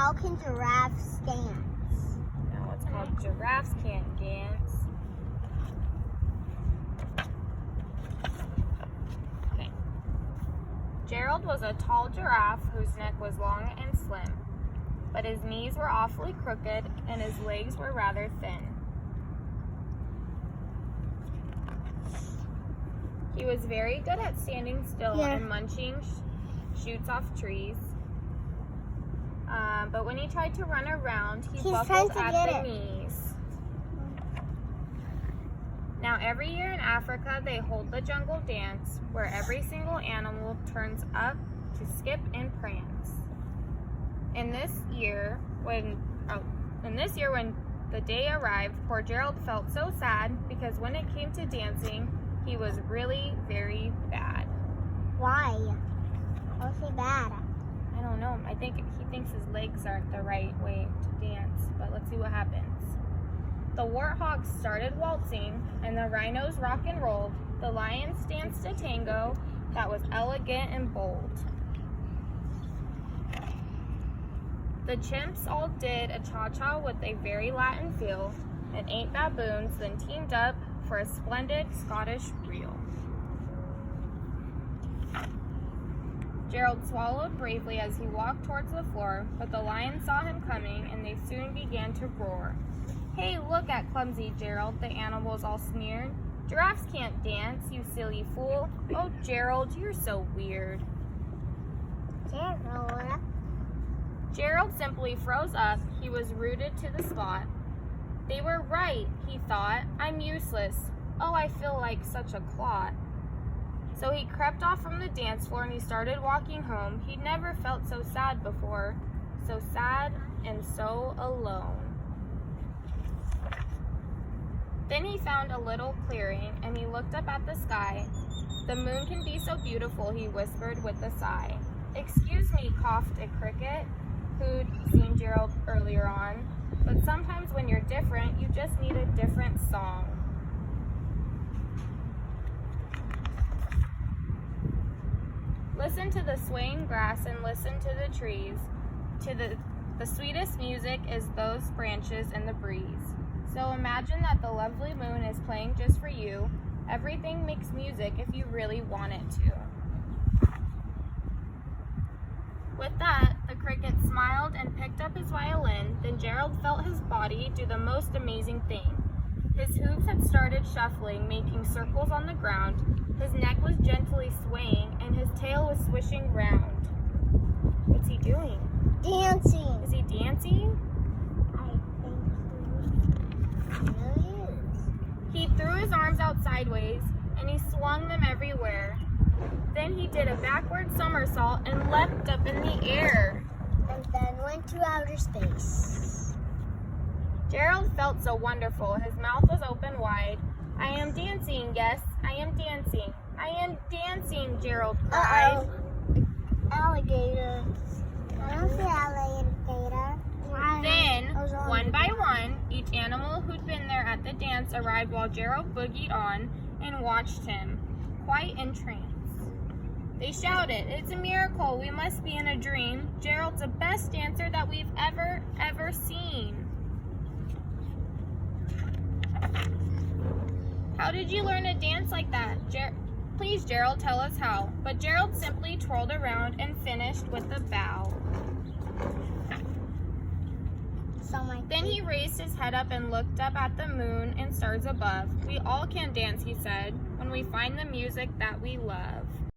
How can giraffes dance? No, it's called Giraffes Can't Dance. Okay. Gerald was a tall giraffe whose neck was long and slim, but his knees were awfully crooked and his legs were rather thin. He was very good at standing still and munching shoots off trees. But when he tried to run around, he buckled at the knees. Now, every year in Africa, they hold the jungle dance, where every single animal turns up to skip and prance. And this year, when the day arrived, poor Gerald felt so sad because when it came to dancing, he was really very bad. Why? How's he bad? I don't know. I think he thinks his legs aren't the right way to dance, but let's see what happens. The warthogs started waltzing, and the rhinos rock and rolled. The lions danced a tango that was elegant and bold. The chimps all did a cha-cha with a very Latin feel, and 8 baboons then teamed up for a splendid Scottish reel. Gerald swallowed bravely as he walked towards the floor, but the lions saw him coming, and they soon began to roar. "Hey, look at clumsy Gerald," the animals all sneered. "Giraffes can't dance, you silly fool. Oh, Gerald, you're so weird." Gerald simply froze up. He was rooted to the spot. They were right, he thought. I'm useless. Oh, I feel like such a clot. So he crept off from the dance floor and he started walking home. He'd never felt so sad before. So sad and so alone. Then he found a little clearing and he looked up at the sky. "The moon can be so beautiful," he whispered with a sigh. "Excuse me," coughed a cricket who'd seen Gerald earlier on, "but sometimes when you're different, you just need a different song." Listen to the swaying grass and listen to the trees. To the sweetest music is those branches in the breeze. So imagine that the lovely moon is playing just for you. Everything makes music if you really want it to. With that, the cricket smiled and picked up his violin. Then Gerald felt his body do the most amazing thing. His hooves had started shuffling, making circles on the ground. His neck was gently swaying, and his tail was swishing round. What's he doing? Dancing. Is he dancing? I think he really is. He threw his arms out sideways, and he swung them everywhere. Then he did a backward somersault and leapt up in the air. And then went to outer space. Gerald felt so wonderful. His mouth was open wide. "I am dancing, yes, I am dancing. I am dancing," Gerald cried. Alligator. I don't see alligator. Then, one by one, each animal who'd been there at the dance arrived while Gerald boogied on and watched him, quite entranced. They shouted, "It's a miracle, we must be in a dream. Gerald's the best dancer that we've ever seen." "How did you learn to dance like that? Please, Gerald, tell us how." But Gerald simply twirled around and finished with a bow. Then he raised his head up and looked up at the moon and stars above. "We all can dance," he said, "when we find the music that we love."